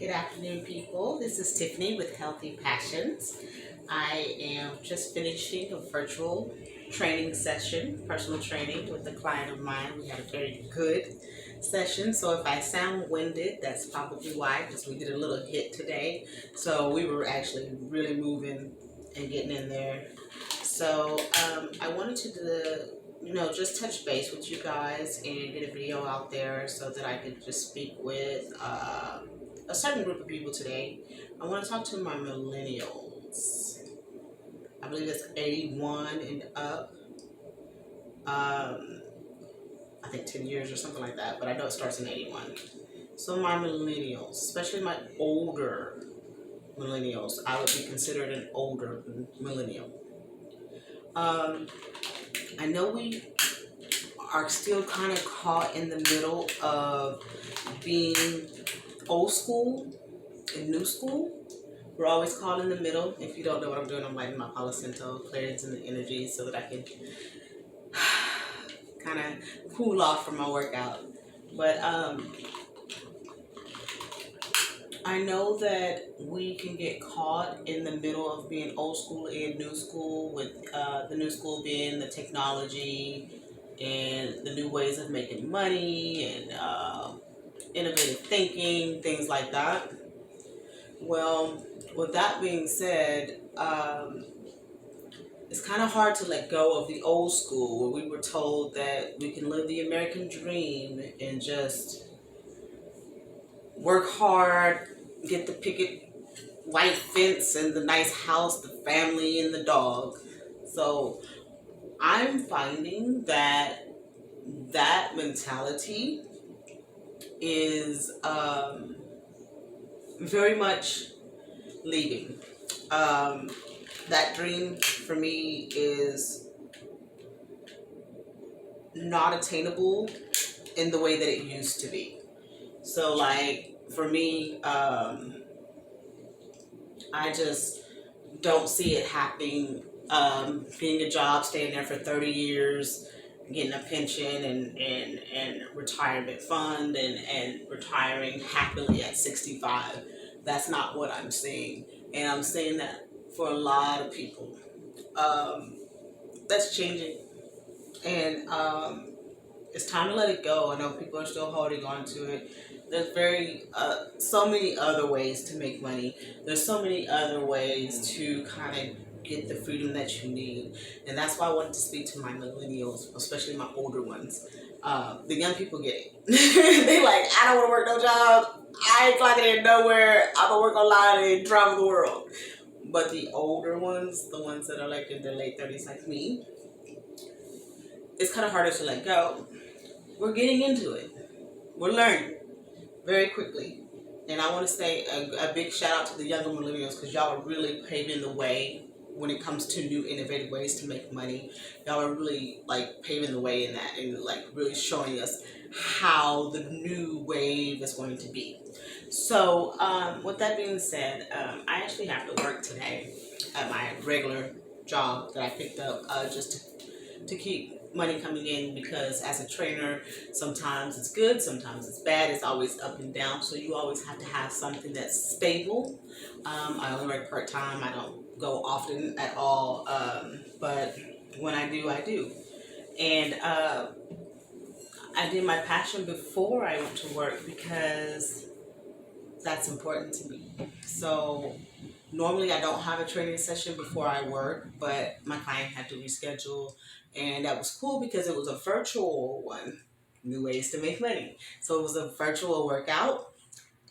Good afternoon, people. This is Tiffany with Healthy Passions. I am just finishing a virtual training session, personal training with a client of mine. We had a very good session, so if I sound winded, that's probably why, because we did a little hit today. So we were actually really moving and getting in there. So I wanted to just touch base with you guys and get a video out there so that I could just speak with a certain group of people today. I want to talk to my millennials. I believe it's 81 and up. I think 10 years or something like that, but I know it starts in 81. So my millennials, especially my older millennials, I would be considered an older millennial. I know we are still kind of caught in the middle of being old school and new school. We're always caught in the middle. If you don't know what I'm doing, I'm lighting my Palo Santo, cleansing the energy so that I can kind of cool off from my workout. But I know that we can get caught in the middle of being old school and new school, with the new school being the technology and the new ways of making money and innovative thinking, things like that. Well, with that being said, it's kind of hard to let go of the old school where we were told that we can live the American dream and just work hard, get the picket white fence and the nice house, the family and the dog. So I'm finding that that mentality is very much leaving. Um, that dream for me is not attainable in the way that it used to be. So, like, for me, I just don't see it happening. Getting a job, staying there for 30 years, getting a pension and retirement fund and retiring happily at 65. That's not what I'm seeing. And I'm saying that for a lot of people. Um, that's changing. And it's time to let it go. I know people are still holding on to it. There's so many other ways to make money. There's so many other ways to kind of get the freedom that you need. And that's why I wanted to speak to my millennials, especially my older ones. The young people get it. They like, I don't want to work no job. I ain't clocking in nowhere. I'm going to work online and travel the world. But the older ones, the ones that are like in their late 30s like me, it's kind of harder to let go. We're getting into it. We're learning very quickly. And I want to say a big shout out to the younger millennials because y'all are really paving the way when it comes to new innovative ways to make money. Y'all are really like paving the way in that and like really showing us how the new wave is going to be. So with that being said, I actually have to work today at my regular job that I picked up just to keep money coming in, because as a trainer, sometimes it's good, sometimes it's bad, it's always up and down, so you always have to have something that's stable. I only work part-time, I don't go often at all, but when I do, I do. And I did my passion before I went to work because that's important to me. So normally I don't have a training session before I work, but my client had to reschedule, and that was cool because it was a virtual one. New ways to make money. So it was a virtual workout.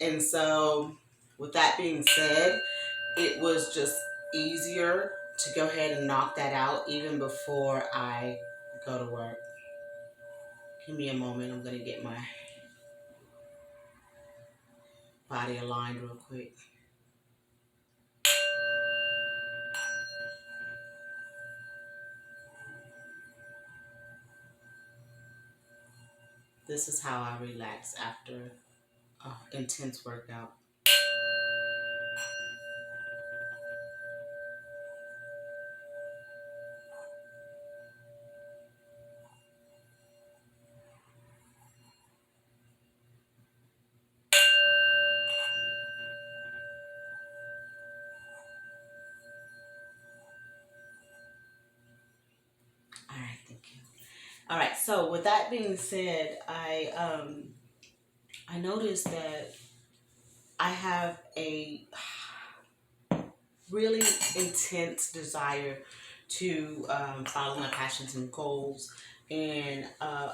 And so with that being said, it was just easier to go ahead and knock that out even before I go to work. Give me a moment. I'm going to get my body aligned real quick. This is how I relax after an intense workout. All right. So with that being said, I noticed that I have a really intense desire to follow my passions and goals, and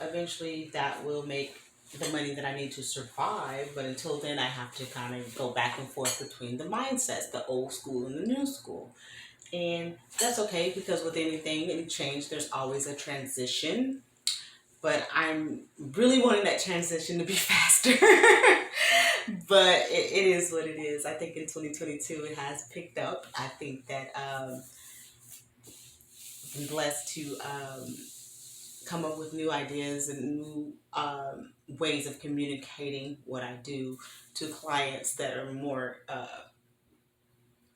eventually that will make the money that I need to survive. But until then, I have to kind of go back and forth between the mindsets, the old school and the new school. And that's okay because with anything, any change, there's always a transition. But I'm really wanting that transition to be faster. But it is what it is. I think in 2022 it has picked up. I think that I've been blessed to come up with new ideas and new ways of communicating what I do to clients that are more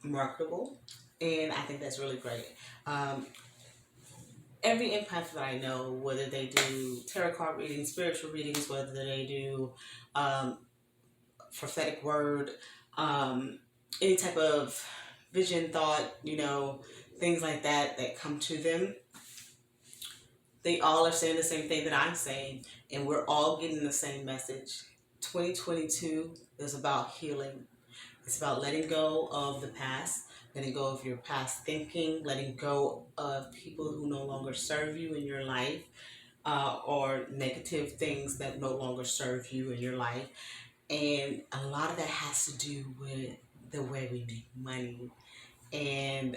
marketable. And I think that's really great. Um, every empath that I know, whether they do tarot card readings, spiritual readings, whether they do um, prophetic word, um, any type of vision, thought, things like that that come to them, they all are saying the same thing that I'm saying, and we're all getting the same message. 2022 is about healing. It's about letting go of the past, letting go of your past thinking, letting go of people who no longer serve you in your life, or negative things that no longer serve you in your life. And a lot of that has to do with the way we make money. And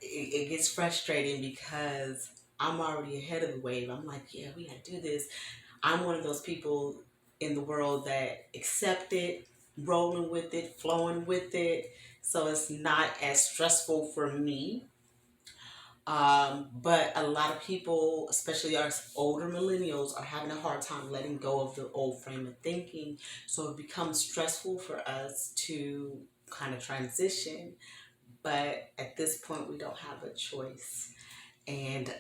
it gets frustrating because I'm already ahead of the wave. I'm like, yeah, we gotta do this. I'm one of those people in the world that accept it, rolling with it, flowing with it. So it's not as stressful for me. But a lot of people, especially our older millennials, are having a hard time letting go of the old frame of thinking. So it becomes stressful for us to kind of transition. But at this point, we don't have a choice. And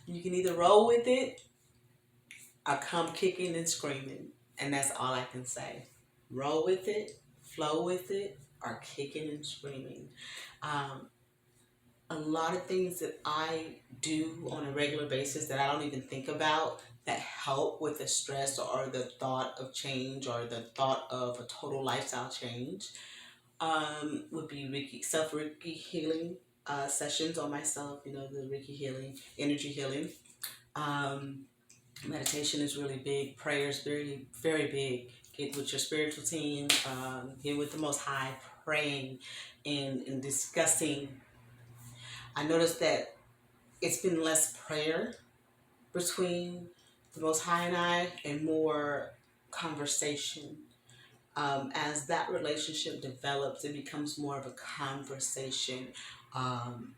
you can either roll with it or come kicking and screaming. And that's all I can say. Roll with it, flow with it, or kicking and screaming. Um, a lot of things that I do on a regular basis that I don't even think about that help with the stress or the thought of change or the thought of a total lifestyle change would be Reiki healing sessions on myself, the Reiki healing, energy healing. Um, meditation is really big. Prayer is very, very big. Get with your spiritual team, get with the Most High, praying and discussing. I noticed that it's been less prayer between the Most High and I, and more conversation. As that relationship develops, it becomes more of a conversation. Um,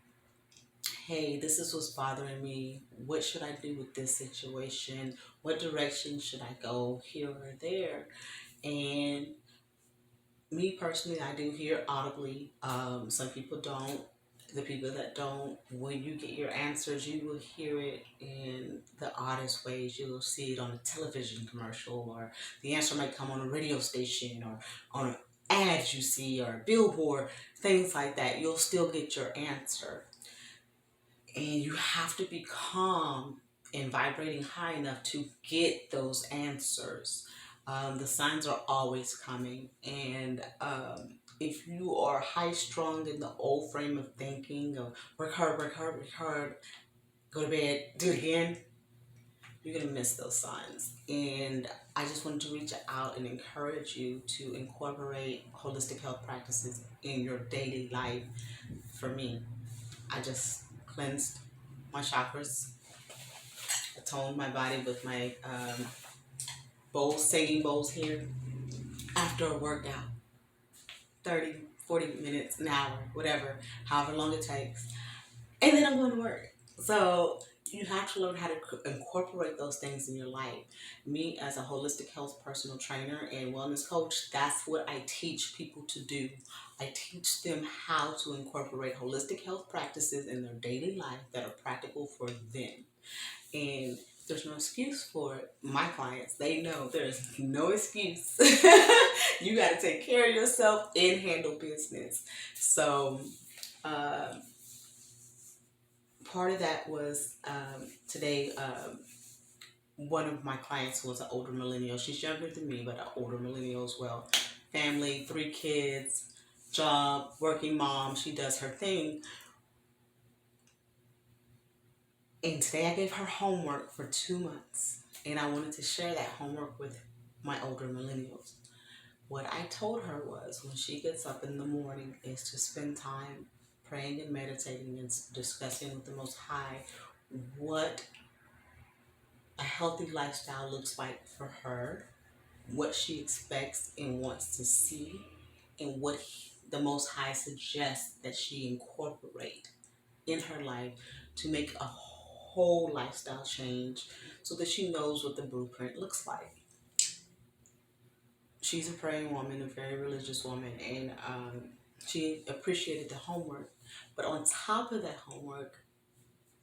hey, this is what's bothering me. What should I do with this situation? What direction should I go here or there? And me personally, I do hear audibly. Some people don't. The people that don't, when you get your answers, you will hear it in the oddest ways. You will see it on a television commercial, or the answer might come on a radio station, or on an ad you see, or a billboard, things like that. You'll still get your answer. And you have to be calm and vibrating high enough to get those answers. The signs are always coming. And if you are high strung in the old frame of thinking of work hard, work hard, work hard, go to bed, do it again, you're going to miss those signs. And I just wanted to reach out and encourage you to incorporate holistic health practices in your daily life. For me, I just cleansed my chakras. I toned my body with my bowls, singing bowls here after a workout. 30, 40 minutes, an hour, whatever, however long it takes. And then I'm going to work. So you have to learn how to incorporate those things in your life. Me, as a holistic health personal trainer and wellness coach, that's what I teach people to do. I teach them how to incorporate holistic health practices in their daily life that are practical for them. And there's no excuse for it. My clients, they know there's no excuse. You got to take care of yourself and handle business. So, part of that was today. One of my clients was an older millennial. She's younger than me, but an older millennial as well. Family, 3 kids, job, working mom. She does her thing. And today I gave her homework for 2 months. And I wanted to share that homework with my older millennials. What I told her was when she gets up in the morning is to spend time praying and meditating and discussing with the Most High what a healthy lifestyle looks like for her, what she expects and wants to see, and what the Most High suggests that she incorporate in her life to make a whole lifestyle change so that she knows what the blueprint looks like. She's a praying woman, a very religious woman, and she appreciated the homework. But on top of that homework,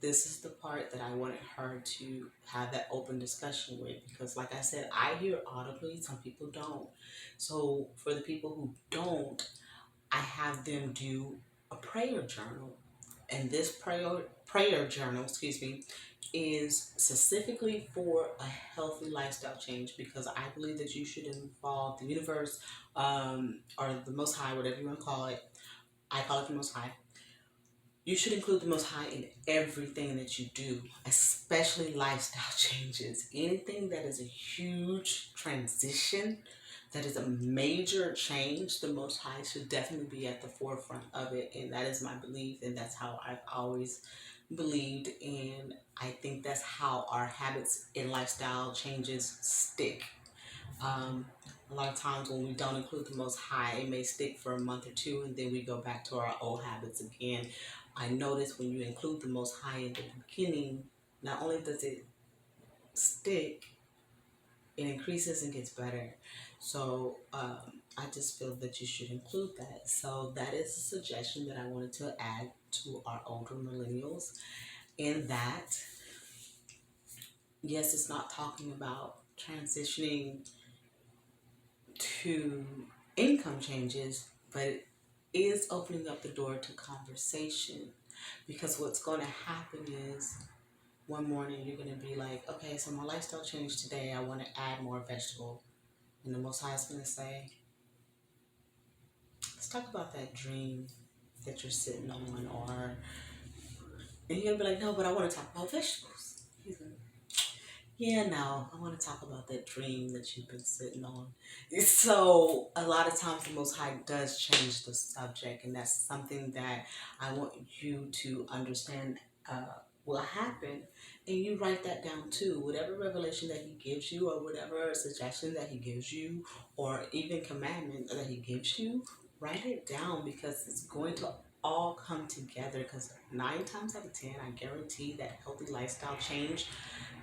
this is the part that I wanted her to have that open discussion with, because like I said, I hear audibly, some people don't. So for the people who don't, I have them do a prayer journal. And this prayer journal, excuse me, is specifically for a healthy lifestyle change, because I believe that you should involve the universe, or the Most High, whatever you want to call it. I call it the Most High. You should include the Most High in everything that you do, especially lifestyle changes. Anything that is a huge transition, that is a major change, the Most High should definitely be at the forefront of it. And that is my belief, and that's how I've always believed. And I think that's how our habits and lifestyle changes stick. Um, a lot of times when we don't include the Most High, it may stick for a month or two, and then we go back to our old habits again. I notice when you include the Most High in the beginning, not only does it stick, it increases and gets better. So I just feel that you should include that. So that is a suggestion that I wanted to add to our older millennials. In that, yes, it's not talking about transitioning to income changes, but it is opening up the door to conversation. Because what's going to happen is one morning you're going to be like, okay, so my lifestyle changed today. I want to add more vegetable. And the Most High is going to say, let's talk about that dream that you're sitting on. Or, and you're going to be like, no, but I want to talk about vegetables. He's going to, yeah, no, I want to talk about that dream that you've been sitting on. So a lot of times the Most High does change the subject, and that's something that I want you to understand will happen. And you write that down too. Whatever revelation that He gives you, or whatever suggestion that He gives you, or even commandment that He gives you, write it down, because it's going to all come together. Because 9 times out of 10, I guarantee that healthy lifestyle change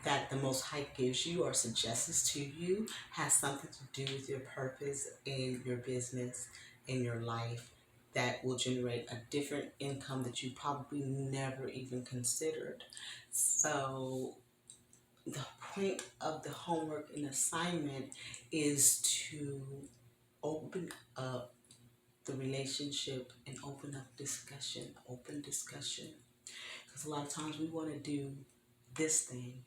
that the Most High gives you or suggests to you has something to do with your purpose in your business, in your life, that will generate a different income that you probably never even considered. So the point of the homework and assignment is to open up the relationship and open up discussion, open discussion. Because a lot of times we want to do this thing,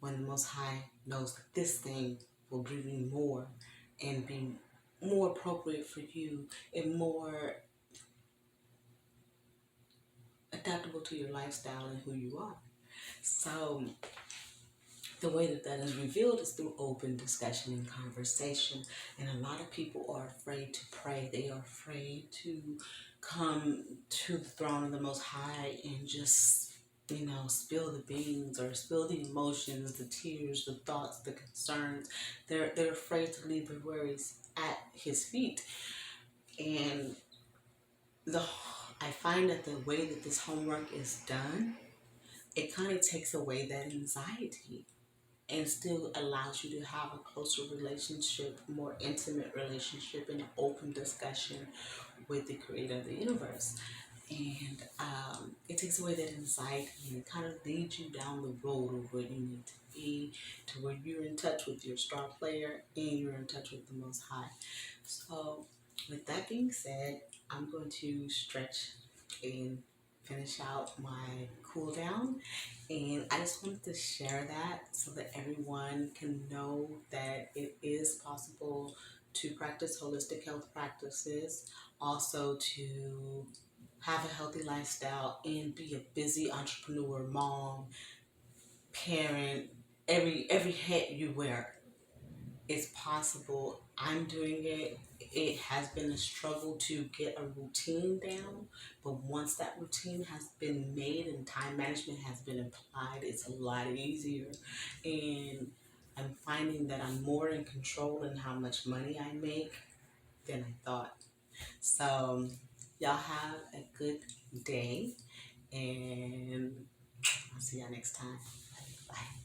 when the Most High knows that this thing will bring you more and be more appropriate for you and more adaptable to your lifestyle and who you are. So the way that that is revealed is through open discussion and conversation. And a lot of people are afraid to pray. They are afraid to come to the throne of the Most High and just, spill the beans or spill the emotions, the tears, the thoughts, the concerns. They're afraid to leave their worries at His feet. And I find that the way that this homework is done, it kind of takes away that anxiety and still allows you to have a closer relationship, more intimate relationship, and an open discussion with the creator of the universe. And it takes away that anxiety and kind of leads you down the road of where you need to be, to where you're in touch with your star player and you're in touch with the Most High. So with that being said, I'm going to stretch and finish out my cool down. And I just wanted to share that so that everyone can know that it is possible to practice holistic health practices, also to have a healthy lifestyle and be a busy entrepreneur, mom, parent, every hat you wear. It's possible. I'm doing it. It has been a struggle to get a routine down, but once that routine has been made and time management has been applied, it's a lot easier. And I'm finding that I'm more in control in how much money I make than I thought. So, y'all have a good day, and I'll see y'all next time. Bye.